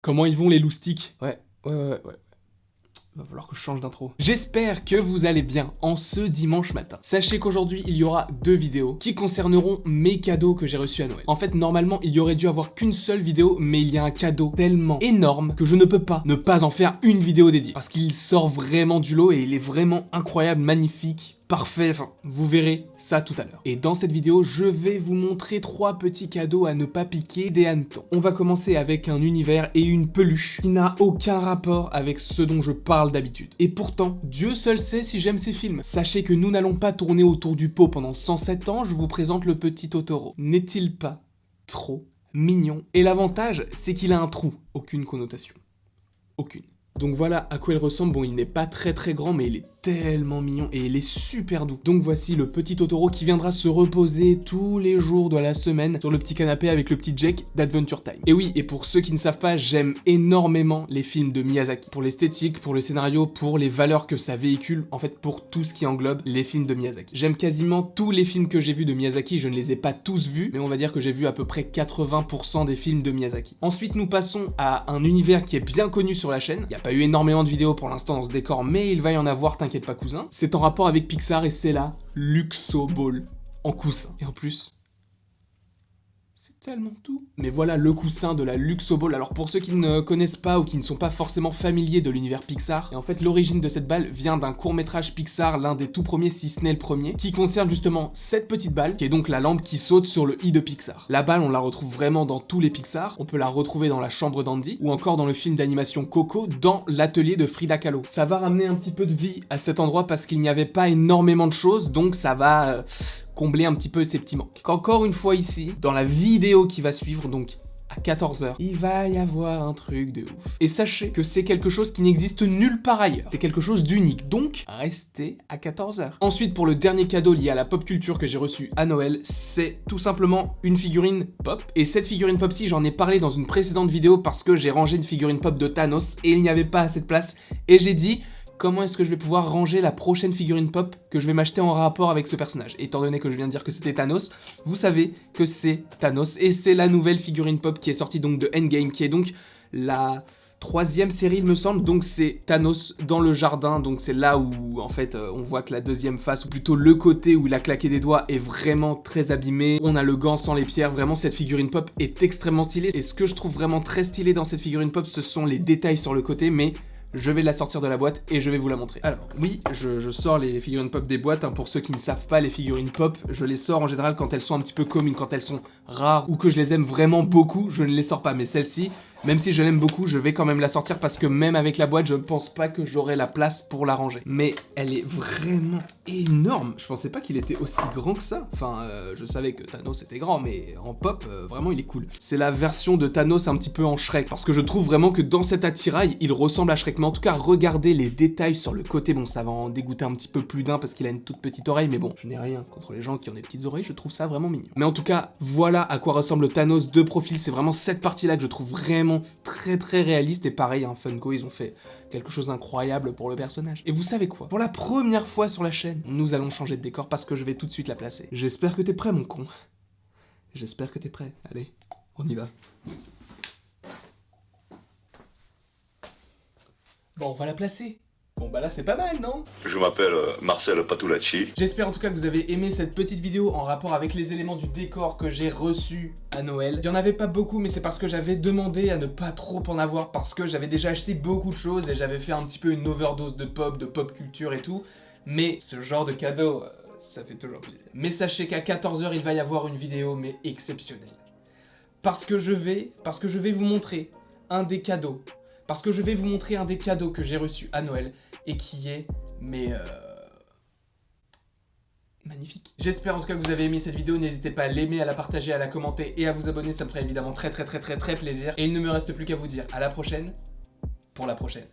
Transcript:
Comment ils vont les loustiques? Ouais. Va falloir que je change d'intro. J'espère que vous allez bien en ce dimanche matin. Sachez qu'aujourd'hui, il y aura 2 vidéos qui concerneront mes cadeaux que j'ai reçus à Noël. En fait, normalement, il y aurait dû avoir qu'une seule vidéo, mais il y a un cadeau tellement énorme que je ne peux pas ne pas en faire une vidéo dédiée. Parce qu'il sort vraiment du lot et il est vraiment incroyable, magnifique. Parfait, enfin, vous verrez ça tout à l'heure. Et dans cette vidéo, je vais vous montrer 3 petits cadeaux à ne pas piquer des hannetons. On va commencer avec un univers et une peluche qui n'a aucun rapport avec ce dont je parle d'habitude. Et pourtant, Dieu seul sait si j'aime ces films. Sachez que nous n'allons pas tourner autour du pot pendant 107 ans, je vous présente le petit Totoro. N'est-il pas trop mignon? Et l'avantage, c'est qu'il a un trou. Aucune connotation. Aucune. Donc voilà à quoi il ressemble. Bon, il n'est pas très grand, mais il est tellement mignon et il est super doux. Donc voici le petit Totoro qui viendra se reposer tous les jours de la semaine sur le petit canapé avec le petit Jack d'Adventure Time. Et oui, et pour ceux qui ne savent pas, j'aime énormément les films de Miyazaki. Pour l'esthétique, pour le scénario, pour les valeurs que ça véhicule, en fait pour tout ce qui englobe les films de Miyazaki. J'aime quasiment tous les films que j'ai vus de Miyazaki, je ne les ai pas tous vus, mais on va dire que j'ai vu à peu près 80% des films de Miyazaki. Ensuite, nous passons à un univers qui est bien connu sur la chaîne. Il n'y a pas eu énormément de vidéos pour l'instant dans ce décor, mais il va y en avoir, t'inquiète pas cousin. C'est en rapport avec Pixar et c'est la Luxo Ball en coussin. Et en plus, c'est tellement tout. Mais voilà le coussin de la Luxo Ball. Alors pour ceux qui ne connaissent pas ou qui ne sont pas forcément familiers de l'univers Pixar, et en fait l'origine de cette balle vient d'un court-métrage Pixar, l'un des tout premiers si ce n'est le premier, qui concerne justement cette petite balle, qui est donc la lampe qui saute sur le i de Pixar. La balle, on la retrouve vraiment dans tous les Pixar, on peut la retrouver dans la chambre d'Andy, ou encore dans le film d'animation Coco, dans l'atelier de Frida Kahlo. Ça va ramener un petit peu de vie à cet endroit parce qu'il n'y avait pas énormément de choses, donc ça va combler un petit peu ces petits manques. Encore une fois ici, dans la vidéo qui va suivre, donc à 14h, il va y avoir un truc de ouf. Et sachez que c'est quelque chose qui n'existe nulle part ailleurs. C'est quelque chose d'unique, donc restez à 14h. Ensuite, pour le dernier cadeau lié à la pop culture que j'ai reçu à Noël, c'est tout simplement une figurine pop. Et cette figurine pop-ci, j'en ai parlé dans une précédente vidéo parce que j'ai rangé une figurine pop de Thanos et il n'y avait pas assez de place. Et j'ai dit, comment est-ce que je vais pouvoir ranger la prochaine figurine pop que je vais m'acheter en rapport avec ce personnage? Étant donné que je viens de dire que c'était Thanos, vous savez que c'est Thanos et c'est la nouvelle figurine pop qui est sortie donc de Endgame, qui est donc la 3e série il me semble, donc c'est Thanos dans le jardin, donc c'est là où en fait on voit que la deuxième face, ou plutôt le côté où il a claqué des doigts est vraiment très abîmé, on a le gant sans les pierres, vraiment cette figurine pop est extrêmement stylée, et ce que je trouve vraiment très stylé dans cette figurine pop, ce sont les détails sur le côté, mais je vais la sortir de la boîte et je vais vous la montrer. Alors, oui, je sors les figurines pop des boîtes, hein. Pour ceux qui ne savent pas, les figurines pop, je les sors en général quand elles sont un petit peu communes, quand elles sont rares ou que je les aime vraiment beaucoup, je ne les sors pas. Mais celle-ci, même si je l'aime beaucoup, je vais quand même la sortir parce que même avec la boîte, je ne pense pas que j'aurai la place pour la ranger. Mais elle est vraiment énorme. Je pensais pas qu'il était aussi grand que ça. Enfin, je savais que Thanos était grand, mais en pop, vraiment, il est cool. C'est la version de Thanos un petit peu en Shrek, parce que je trouve vraiment que dans cet attirail, il ressemble à Shrek. Mais en tout cas, regardez les détails sur le côté. Bon, ça va en dégoûter un petit peu plus d'un parce qu'il a une toute petite oreille, mais bon, je n'ai rien contre les gens qui ont des petites oreilles, je trouve ça vraiment mignon. Mais en tout cas, voilà à quoi ressemble Thanos de profil. C'est vraiment cette partie-là que je trouve vraiment très réaliste. Et pareil, hein, Funko, ils ont fait quelque chose d'incroyable pour le personnage. Et vous savez quoi? Pour la première fois sur la chaîne, nous allons changer de décor parce que je vais tout de suite la placer. J'espère que t'es prêt, mon con. J'espère que t'es prêt. Allez, on y va. Bon, on va la placer. Bon bah là c'est pas mal, non? Je m'appelle Marcel Patulacci. J'espère en tout cas que vous avez aimé cette petite vidéo en rapport avec les éléments du décor que j'ai reçus à Noël. Il y en avait pas beaucoup, mais c'est parce que j'avais demandé à ne pas trop en avoir, parce que j'avais déjà acheté beaucoup de choses et j'avais fait un petit peu une overdose de pop culture et tout. Mais ce genre de cadeau, ça fait toujours plaisir. Mais sachez qu'à 14h il va y avoir une vidéo mais exceptionnelle. Parce que je vais vous montrer un des cadeaux. Parce que je vais vous montrer un des cadeaux que j'ai reçus à Noël et qui est, magnifique. J'espère en tout cas que vous avez aimé cette vidéo, n'hésitez pas à l'aimer, à la partager, à la commenter et à vous abonner, ça me ferait évidemment très plaisir. Et il ne me reste plus qu'à vous dire à la prochaine, pour la prochaine.